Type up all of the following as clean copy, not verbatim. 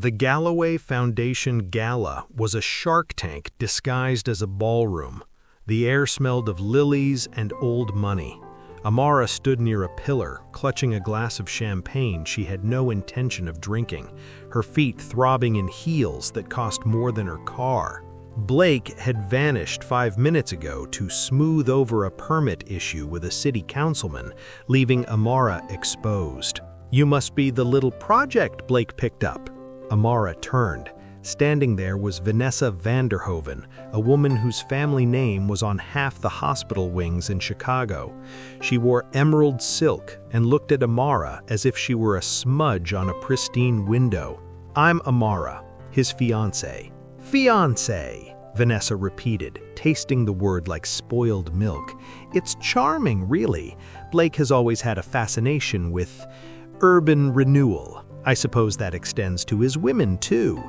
The Galloway Foundation Gala was a Shark Tank disguised as a ballroom. The air smelled of lilies and old money. Amara stood near a pillar, clutching a glass of champagne she had no intention of drinking, her feet throbbing in heels that cost more than her car. Blake had vanished 5 minutes ago to smooth over a permit issue with a city councilman, leaving Amara exposed. "You must be the little project Blake picked up." Amara turned. Standing there was Vanessa Vanderhoven, a woman whose family name was on half the hospital wings in Chicago. She wore emerald silk and looked at Amara as if she were a smudge on a pristine window. "I'm Amara, his fiancée." "Fiancée," Vanessa repeated, tasting the word like spoiled milk. "It's charming, really. Blake has always had a fascination with urban renewal. I suppose that extends to his women, too.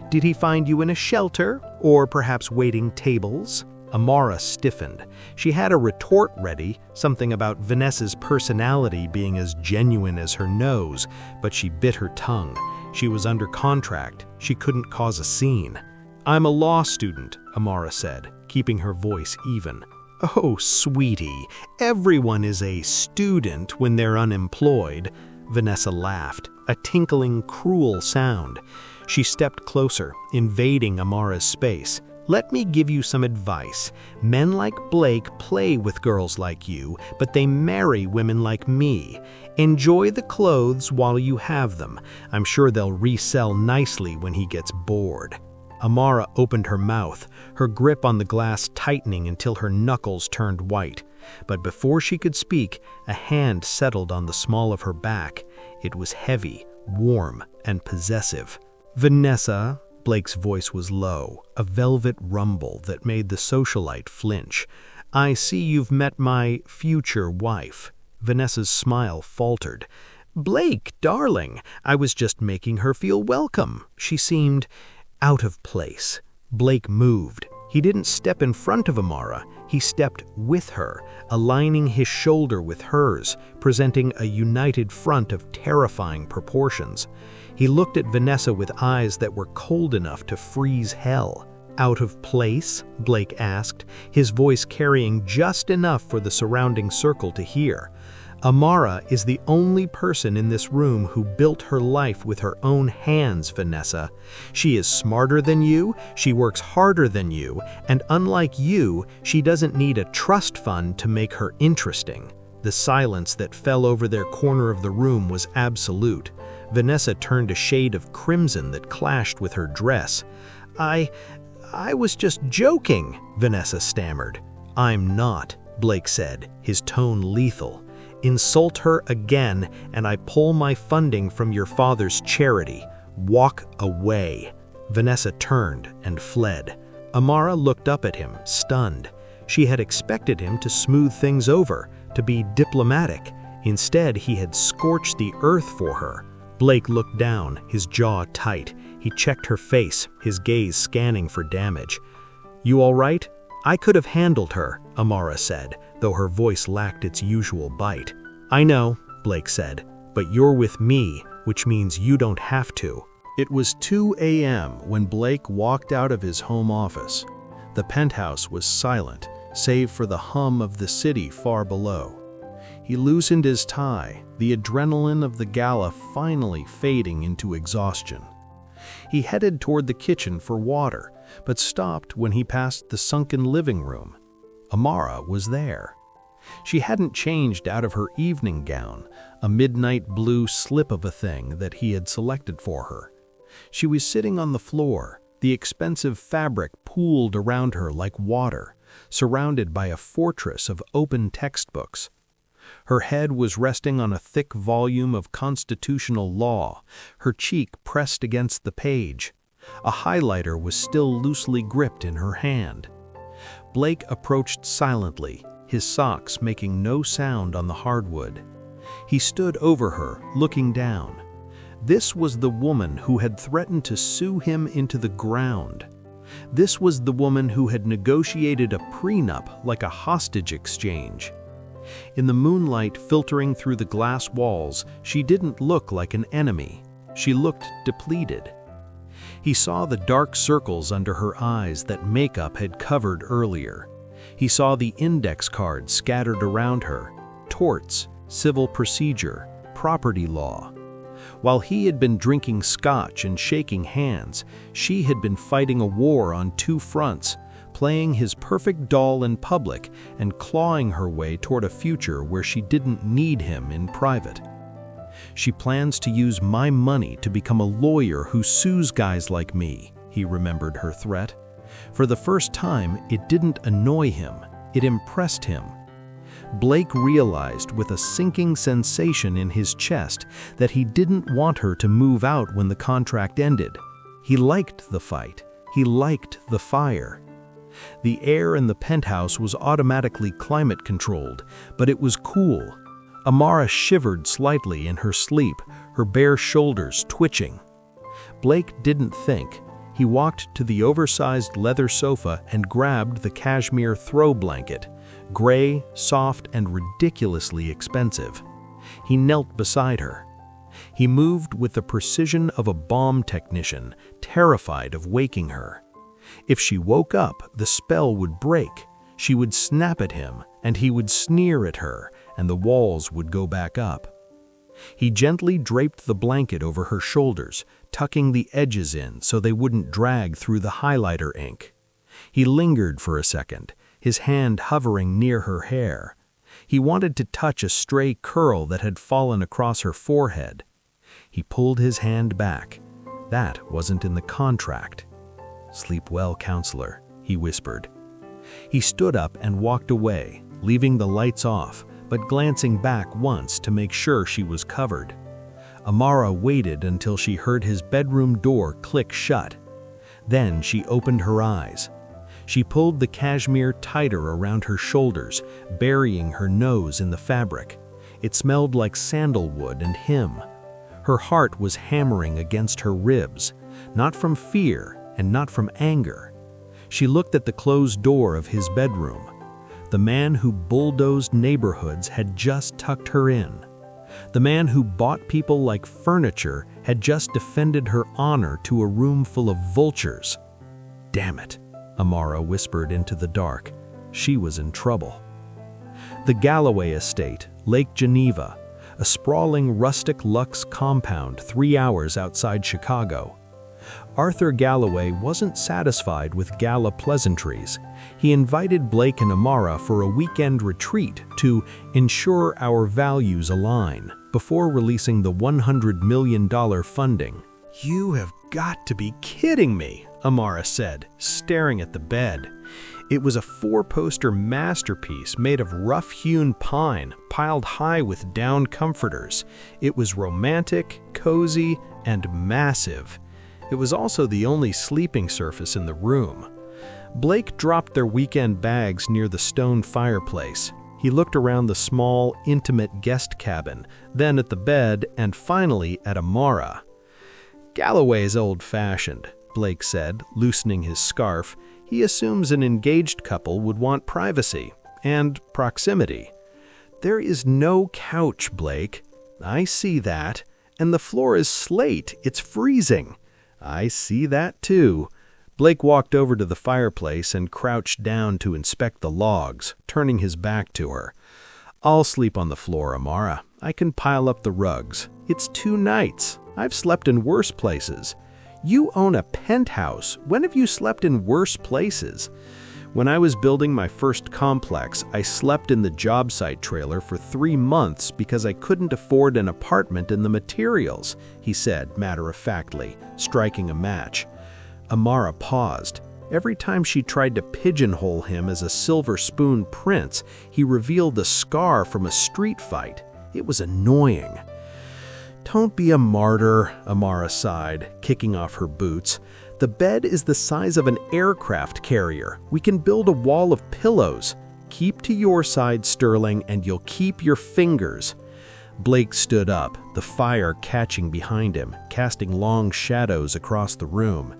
Did he find you in a shelter, or perhaps waiting tables?" Amara stiffened. She had a retort ready, something about Vanessa's personality being as genuine as her nose, but she bit her tongue. She was under contract. She couldn't cause a scene. "I'm a law student," Amara said, keeping her voice even. "Oh, sweetie, everyone is a student when they're unemployed." Vanessa laughed, a tinkling, cruel sound. She stepped closer, invading Amara's space. "Let me give you some advice. Men like Blake play with girls like you, but they marry women like me. Enjoy the clothes while you have them. I'm sure they'll resell nicely when he gets bored." Amara opened her mouth, her grip on the glass tightening until her knuckles turned white. But before she could speak, a hand settled on the small of her back. It was heavy, warm, and possessive. "Vanessa," Blake's voice was low, a velvet rumble that made the socialite flinch. "I see you've met my future wife." Vanessa's smile faltered. "Blake, darling, I was just making her feel welcome." She seemed out of place. Blake moved. He didn't step in front of Amara. He stepped with her, aligning his shoulder with hers, presenting a united front of terrifying proportions. He looked at Vanessa with eyes that were cold enough to freeze hell. "Out of place?" Blake asked, his voice carrying just enough for the surrounding circle to hear. "Amara is the only person in this room who built her life with her own hands, Vanessa. She is smarter than you, she works harder than you, and unlike you, she doesn't need a trust fund to make her interesting." The silence that fell over their corner of the room was absolute. Vanessa turned a shade of crimson that clashed with her dress. I was just joking," Vanessa stammered. "I'm not," Blake said, his tone lethal. "Insult her again, and I pull my funding from your father's charity. Walk away." Vanessa turned and fled. Amara looked up at him, stunned. She had expected him to smooth things over, to be diplomatic. Instead, he had scorched the earth for her. Blake looked down, his jaw tight. He checked her face, his gaze scanning for damage. "You all right?" "I could have handled her," Amara said, though her voice lacked its usual bite. "I know," Blake said, "but you're with me, which means you don't have to." It was 2 a.m. when Blake walked out of his home office. The penthouse was silent, save for the hum of the city far below. He loosened his tie, the adrenaline of the gala finally fading into exhaustion. He headed toward the kitchen for water, but stopped when he passed the sunken living room. Amara was there. She hadn't changed out of her evening gown, a midnight blue slip of a thing that he had selected for her. She was sitting on the floor, the expensive fabric pooled around her like water, surrounded by a fortress of open textbooks. Her head was resting on a thick volume of constitutional law, her cheek pressed against the page. A highlighter was still loosely gripped in her hand. Blake approached silently, his socks making no sound on the hardwood. He stood over her, looking down. This was the woman who had threatened to sue him into the ground. This was the woman who had negotiated a prenup like a hostage exchange. In the moonlight filtering through the glass walls, she didn't look like an enemy. She looked depleted. He saw the dark circles under her eyes that makeup had covered earlier. He saw the index cards scattered around her: torts, civil procedure, property law. While he had been drinking scotch and shaking hands, she had been fighting a war on two fronts, playing his perfect doll in public and clawing her way toward a future where she didn't need him in private. "She plans to use my money to become a lawyer who sues guys like me," he remembered her threat. For the first time, it didn't annoy him, it impressed him. Blake realized with a sinking sensation in his chest that he didn't want her to move out when the contract ended. He liked the fight. He liked the fire. The air in the penthouse was automatically climate-controlled, but it was cool. Amara shivered slightly in her sleep, her bare shoulders twitching. Blake didn't think. He walked to the oversized leather sofa and grabbed the cashmere throw blanket, gray, soft, and ridiculously expensive. He knelt beside her. He moved with the precision of a bomb technician, terrified of waking her. If she woke up, the spell would break. She would snap at him, and he would sneer at her, and the walls would go back up. He gently draped the blanket over her shoulders, tucking the edges in so they wouldn't drag through the highlighter ink. He lingered for a second, his hand hovering near her hair. He wanted to touch a stray curl that had fallen across her forehead. He pulled his hand back. That wasn't in the contract. "Sleep well, counselor," he whispered. He stood up and walked away, leaving the lights off, but glancing back once to make sure she was covered. Amara waited until she heard his bedroom door click shut. Then she opened her eyes. She pulled the cashmere tighter around her shoulders, burying her nose in the fabric. It smelled like sandalwood and him. Her heart was hammering against her ribs, not from fear and not from anger. She looked at the closed door of his bedroom. The man who bulldozed neighborhoods had just tucked her in. The man who bought people like furniture had just defended her honor to a room full of vultures. "Damn it," Amara whispered into the dark. She was in trouble. The Galloway estate, Lake Geneva, a sprawling rustic luxe compound 3 hours outside Chicago. Arthur Galloway wasn't satisfied with gala pleasantries. He invited Blake and Amara for a weekend retreat to ensure our values align before releasing the $100 million funding. "You have got to be kidding me," Amara said, staring at the bed. It was a 4-poster masterpiece made of rough-hewn pine, piled high with down comforters. It was romantic, cozy, and massive. It was also the only sleeping surface in the room. Blake dropped their weekend bags near the stone fireplace. He looked around the small, intimate guest cabin, then at the bed, and finally at Amara. "Galloway's old-fashioned," Blake said, loosening his scarf. "He assumes an engaged couple would want privacy and proximity." "There is no couch, Blake." "I see that. And the floor is slate. It's freezing." "I see that too." Blake walked over to the fireplace and crouched down to inspect the logs, turning his back to her. "I'll sleep on the floor, Amara. I can pile up the rugs. It's 2 nights. I've slept in worse places." "You own a penthouse. When have you slept in worse places?" "When I was building my first complex, I slept in the job site trailer for 3 months because I couldn't afford an apartment and the materials," he said matter-of-factly, striking a match. Amara paused. Every time she tried to pigeonhole him as a silver spoon prince, he revealed a scar from a street fight. It was annoying. "Don't be a martyr," Amara sighed, kicking off her boots. "The bed is the size of an aircraft carrier. We can build a wall of pillows. Keep to your side, Sterling, and you'll keep your fingers." Blake stood up, the fire catching behind him, casting long shadows across the room.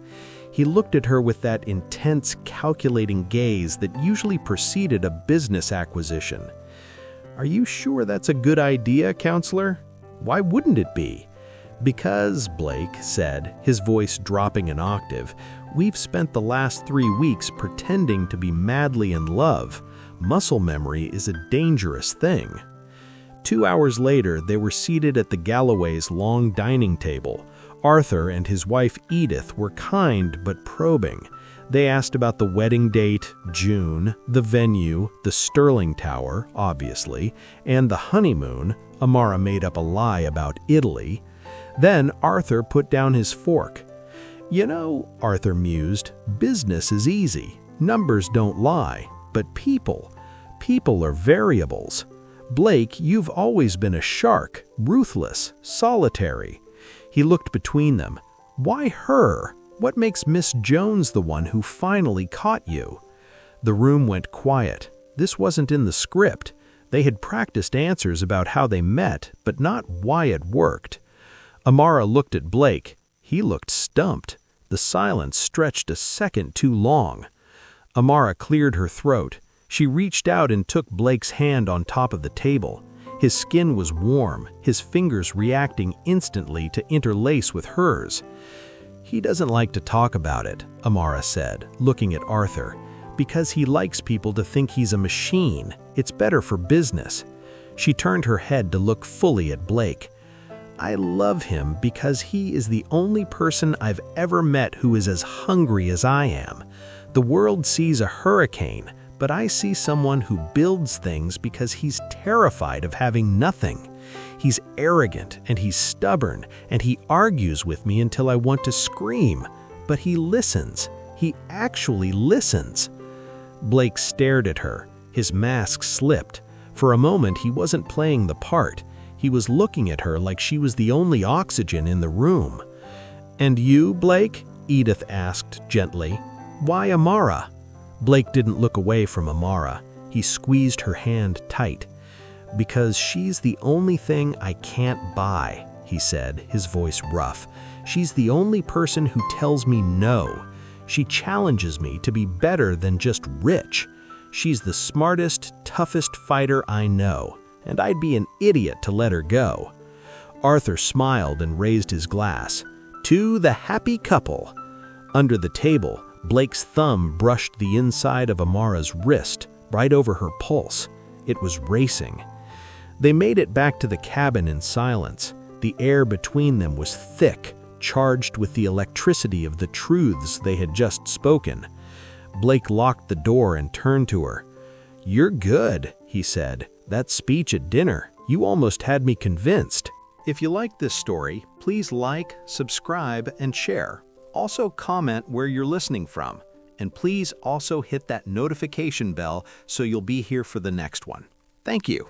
He looked at her with that intense, calculating gaze that usually preceded a business acquisition. "Are you sure that's a good idea, counselor?" "Why wouldn't it be?" "Because," Blake said, his voice dropping an octave, "we've spent the last 3 weeks pretending to be madly in love. Muscle memory is a dangerous thing." 2 hours later, they were seated at the Galloways' long dining table. Arthur and his wife Edith were kind but probing. They asked about the wedding date, June, the venue, the Sterling Tower, obviously, and the honeymoon. Amara made up a lie about Italy. Then Arthur put down his fork. "You know," Arthur mused, "business is easy. Numbers don't lie. But people are variables. Blake, you've always been a shark, ruthless, solitary." He looked between them. "Why her? What makes Miss Jones the one who finally caught you?" The room went quiet. This wasn't in the script. They had practiced answers about how they met, but not why it worked. Amara looked at Blake. He looked stumped. The silence stretched a second too long. Amara cleared her throat. She reached out and took Blake's hand on top of the table. His skin was warm, his fingers reacting instantly to interlace with hers. "He doesn't like to talk about it," Amara said, looking at Arthur. "Because he likes people to think he's a machine. It's better for business." She turned her head to look fully at Blake. "I love him because he is the only person I've ever met who is as hungry as I am. The world sees a hurricane, but I see someone who builds things because he's terrified of having nothing. He's arrogant and he's stubborn and he argues with me until I want to scream. But he listens. He actually listens." Blake stared at her. His mask slipped. For a moment, he wasn't playing the part. He was looking at her like she was the only oxygen in the room. "And you, Blake?" Edith asked gently. "Why Amara?" Blake didn't look away from Amara. He squeezed her hand tight. "Because she's the only thing I can't buy," he said, his voice rough. "She's the only person who tells me no. She challenges me to be better than just rich. She's the smartest, toughest fighter I know, and I'd be an idiot to let her go." Arthur smiled and raised his glass. "To the happy couple." Under the table, Blake's thumb brushed the inside of Amara's wrist, right over her pulse. It was racing. They made it back to the cabin in silence. The air between them was thick, charged with the electricity of the truths they had just spoken. Blake locked the door and turned to her. "You're good," he said. "That speech at dinner, you almost had me convinced." If you like this story, please like, subscribe, and share. Also comment where you're listening from. And please also hit that notification bell so you'll be here for the next one. Thank you.